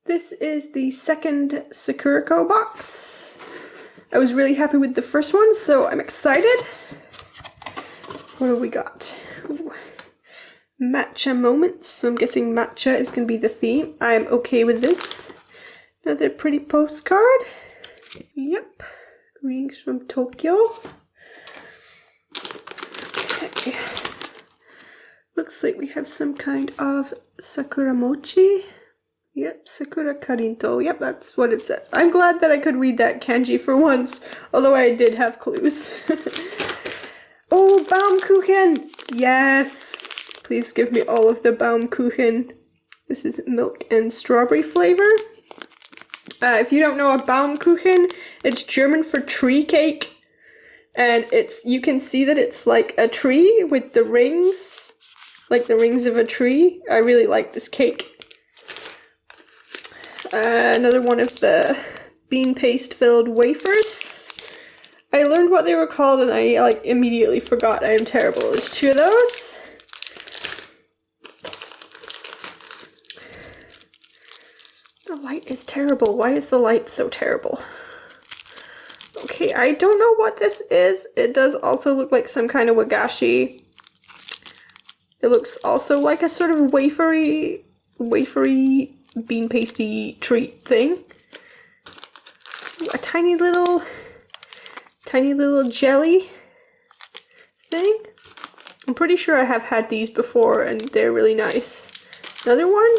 This is the second Sakurako box. I was really happy with the first one, so I'm excited. What do we got? Ooh. Matcha moments. So I'm guessing matcha is going to be the theme. I'm okay with this. Another pretty postcard. Yep. Greetings from Tokyo. Okay. Looks like we have some kind of Sakura Mochi. Yep, Sakura Karinto. Yep, that's what it says. I'm glad that I could read that kanji for once, although I did have clues. Oh, Baumkuchen! Yes! Please give me all of the Baumkuchen. This is milk and strawberry flavor. If you don't know a Baumkuchen, it's German for tree cake. And you can see that it's like a tree with the rings, like the rings of a tree. I really like this cake. Another one of the bean paste filled wafers. I learned what they were called and I immediately forgot. I am terrible. There's two of those. The light is terrible. Why is the light so terrible? Okay, I don't know what this is. It does also look like some kind of wagashi. It looks also like a sort of wafery bean pasty treat thing. Ooh, a tiny little jelly thing. I'm pretty sure I have had these before and they're really nice. Another one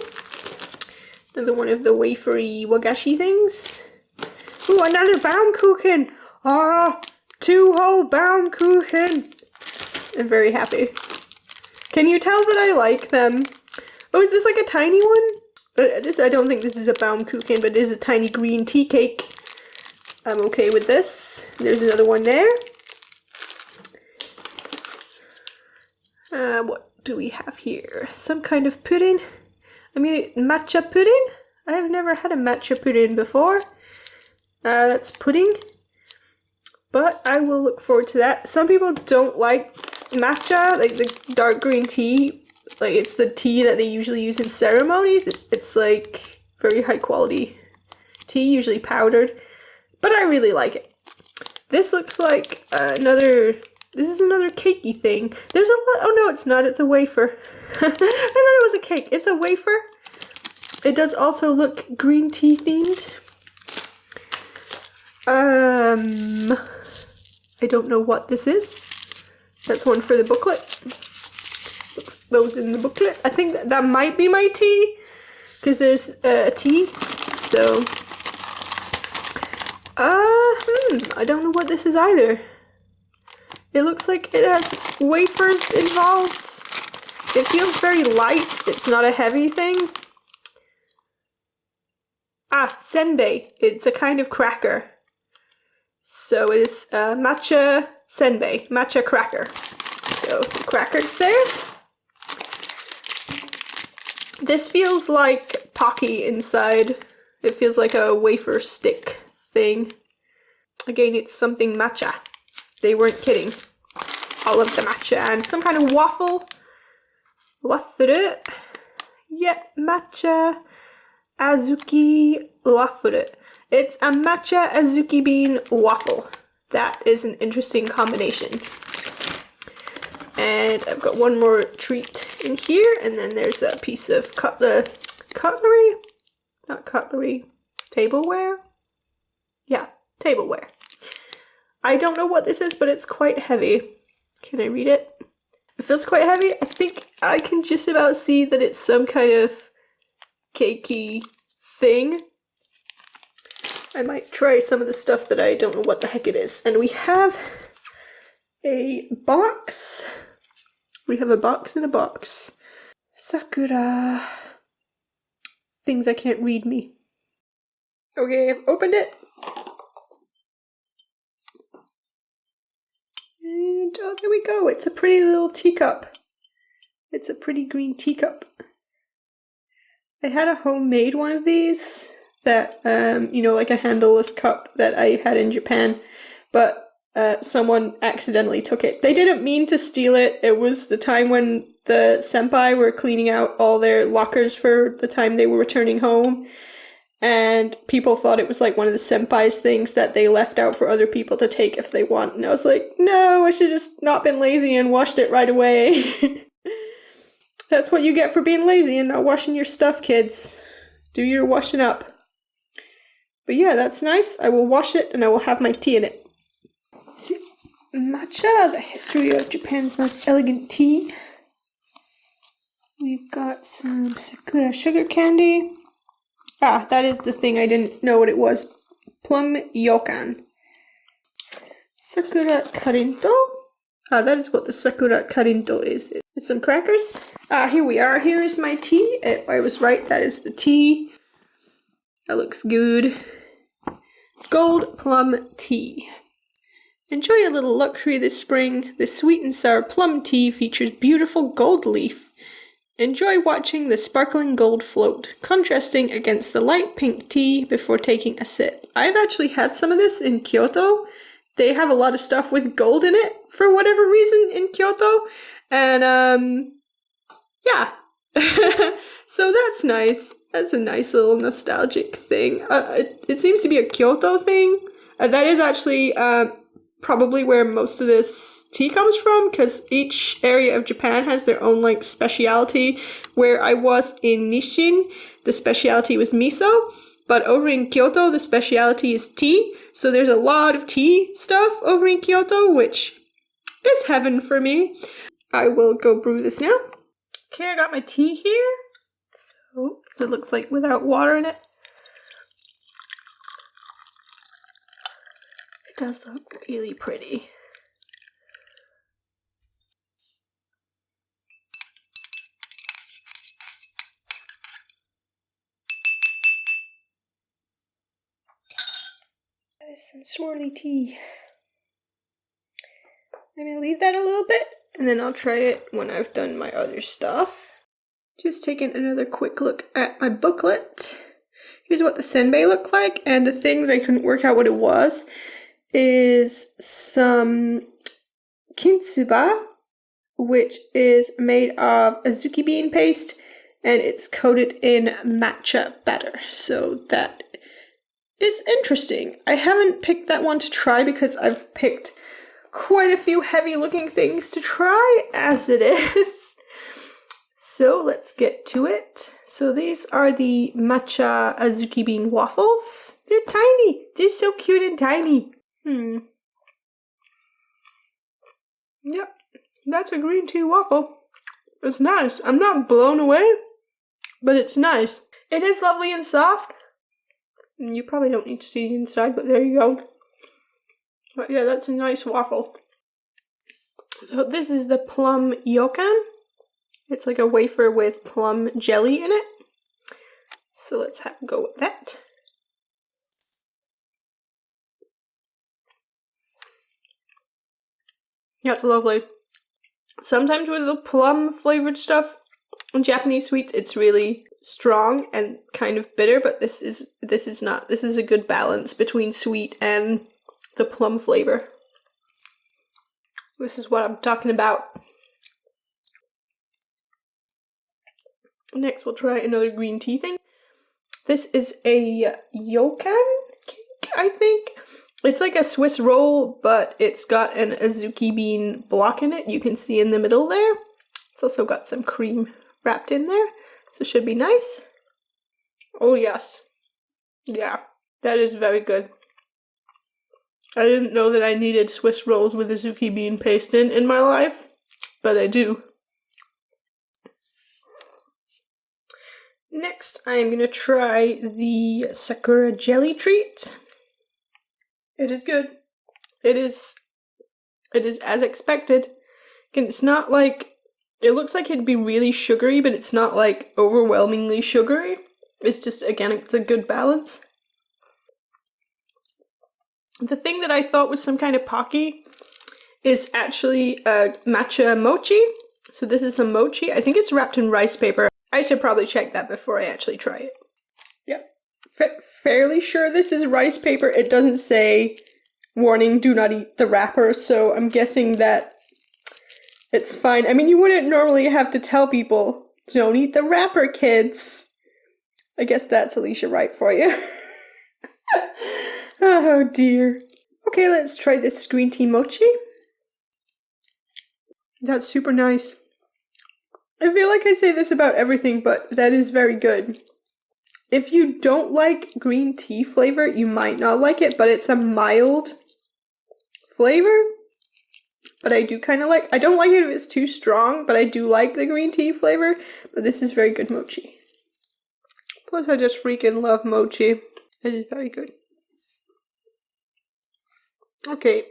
of the wafery wagashi things. Ooh, another Baumkuchen! Ah, 2 whole Baumkuchen! I'm very happy. Can you tell that I like them? Oh, is this like a tiny one? I don't think this is a Baumkuchen, but it is a tiny green tea cake. I'm okay with this. There's another one there. What do we have here? Some kind of pudding. I mean, matcha pudding? I have never had a matcha pudding before. That's pudding. But I will look forward to that. Some people don't like matcha, like the dark green tea. Like, it's the tea that they usually use in ceremonies. It's like very high quality tea, usually powdered. But I really like it. This looks like this is another cakey thing. There's a lot, oh no, it's not, it's a wafer. I thought it was a cake. It's a wafer. It does also look green tea themed. I don't know what this is. That's one for the booklet. Those in the booklet. I think that might be my tea, because there's a tea. So, I don't know what this is either. It looks like it has wafers involved. It feels very light. It's not a heavy thing. Ah, Senbei. It's a kind of cracker. So it is matcha senbei, matcha cracker. So some crackers there. This feels like Pocky inside. It feels like a wafer stick thing. Again, it's something matcha. They weren't kidding. All of the matcha and some kind of waffle. Waffle. Yeah, matcha Azuki waffle. It's a matcha Azuki bean waffle. That is an interesting combination. And I've got one more treat in here, and then there's a piece of cutlery? Not cutlery, tableware? Yeah, tableware. I don't know what this is, but it's quite heavy. Can I read it? It feels quite heavy. I think I can just about see that it's some kind of cakey thing. I might try some of the stuff that I don't know what the heck it is. And we have a box. We have a box in a box. Sakura. Things I can't read me. Okay, I've opened it. And oh, there we go. It's a pretty little teacup. It's a pretty green teacup. I had a homemade one of these that, you know, like a handleless cup that I had in Japan, but someone accidentally took it. They didn't mean to steal it. It was the time when the senpai were cleaning out all their lockers for the time they were returning home, and people thought it was like one of the senpai's things that they left out for other people to take if they want. And I was like, no, I should just not been lazy and washed it right away. That's what you get for being lazy and not washing your stuff, kids. Do your washing up. But yeah, that's nice. I will wash it and I will have my tea in it. So, matcha, the history of Japan's most elegant tea. We've got some Sakura sugar candy. Ah, that is the thing I didn't know what it was. Plum yokan. Sakura karinto. Ah, that is what the Sakura karinto is. It's some crackers. Ah, here we are. Here is my tea. I was right, that is the tea. That looks good. Gold plum tea. Enjoy a little luxury this spring. This sweet and sour plum tea features beautiful gold leaf. Enjoy watching the sparkling gold float, contrasting against the light pink tea before taking a sip. I've actually had some of this in Kyoto. They have a lot of stuff with gold in it for whatever reason in Kyoto. And, yeah. So that's nice. That's a nice little nostalgic thing. It seems to be a Kyoto thing. That is actually, probably where most of this tea comes from, because each area of Japan has their own like speciality. Where I was in Nishin, the speciality was miso, but over in Kyoto the speciality is tea. So there's a lot of tea stuff over in Kyoto, which is heaven for me. I will go brew this now. Okay, I got my tea here. So it looks like without water in it. It does look really pretty. That is some swirly tea. I'm gonna leave that a little bit, and then I'll try it when I've done my other stuff. Just taking another quick look at my booklet. Here's what the senbei looked like, and the thing that I couldn't work out what it was is some kintsuba, which is made of Azuki bean paste, and it's coated in matcha batter. So that is interesting. I haven't picked that one to try because I've picked quite a few heavy looking things to try as it is. So let's get to it. So these are the matcha Azuki bean waffles. They're tiny. They're so cute and tiny. Yep, that's a green tea waffle. It's nice. I'm not blown away, but it's nice. It is lovely and soft. You probably don't need to see the inside, but there you go. But yeah, that's a nice waffle. So this is the plum yokan. It's like a wafer with plum jelly in it. So let's go with that. That's lovely. Sometimes with the plum flavored stuff in Japanese sweets, it's really strong and kind of bitter, but this is not. This is a good balance between sweet and the plum flavor. This is what I'm talking about. Next, we'll try another green tea thing. This is a yokan cake, I think. It's like a Swiss roll, but it's got an Azuki bean block in it. You can see in the middle there. It's also got some cream wrapped in there, so it should be nice. Oh yes. Yeah, that is very good. I didn't know that I needed Swiss rolls with Azuki bean paste in my life, but I do. Next, I'm going to try the Sakura jelly treat. It is good. It is as expected. Again, it's not like, it looks like it'd be really sugary, but it's not like overwhelmingly sugary. It's just, again, it's a good balance. The thing that I thought was some kind of Pocky is actually Matcha Mochi. So this is some mochi. I think it's wrapped in rice paper. I should probably check that before I actually try it. Yep. Fairly sure this is rice paper. It doesn't say, warning, do not eat the wrapper, so I'm guessing that it's fine. I mean, you wouldn't normally have to tell people, don't eat the wrapper, kids. I guess that's Alicia Wright for you. Oh dear. Okay, let's try this green tea mochi. That's super nice. I feel like I say this about everything, but that is very good. If you don't like green tea flavor, you might not like it, but it's a mild flavor. But I do kind of like, I don't like it if it's too strong, but I do like the green tea flavor. But this is very good mochi. Plus I just freaking love mochi. It is very good. Okay.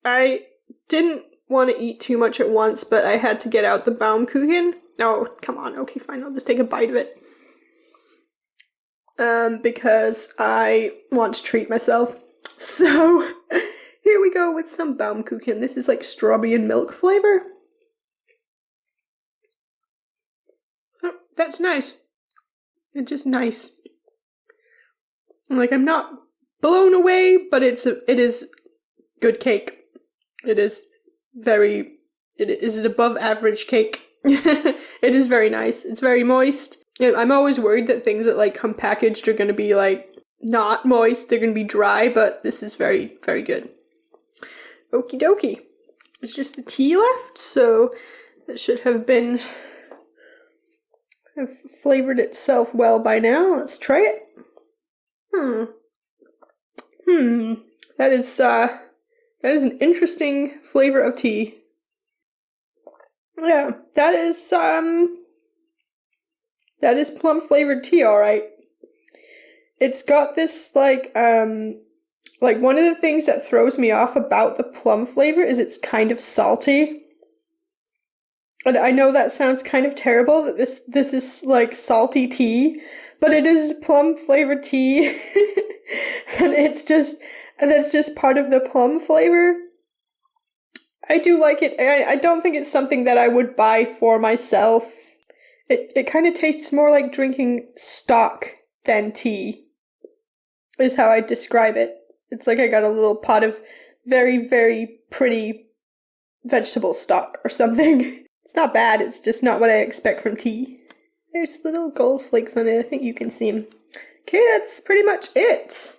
I didn't want to eat too much at once, but I had to get out the Baumkuchen. Oh, come on. Okay, fine. I'll just take a bite of it. Because I want to treat myself. So, here we go with some Baumkuchen. This is like strawberry and milk flavor. Oh, that's nice. It's just nice. Like, I'm not blown away, but it is good cake. It is above average cake. It is very nice. It's very moist. I'm always worried that things that like come packaged are going to be like not moist. They're going to be dry, but this is very, very good. Okie dokie. It's just the tea left, so it should have flavored itself well by now. Let's try it. That is an interesting flavor of tea. Yeah, that is plum flavored tea, alright. It's got this like one of the things that throws me off about the plum flavor is it's kind of salty. And I know that sounds kind of terrible that this is like salty tea, but it is plum flavored tea. And that's just part of the plum flavor. I do like it. I don't think it's something that I would buy for myself. It kind of tastes more like drinking stock than tea, is how I describe it. It's like I got a little pot of very, very pretty vegetable stock or something. It's not bad, it's just not what I expect from tea. There's little gold flakes on it, I think you can see them. Okay, that's pretty much it.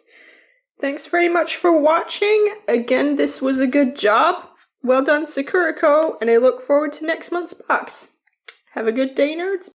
Thanks very much for watching. Again, this was a good job. Well done, Sakurako, and I look forward to next month's box. Have a good day, nerds.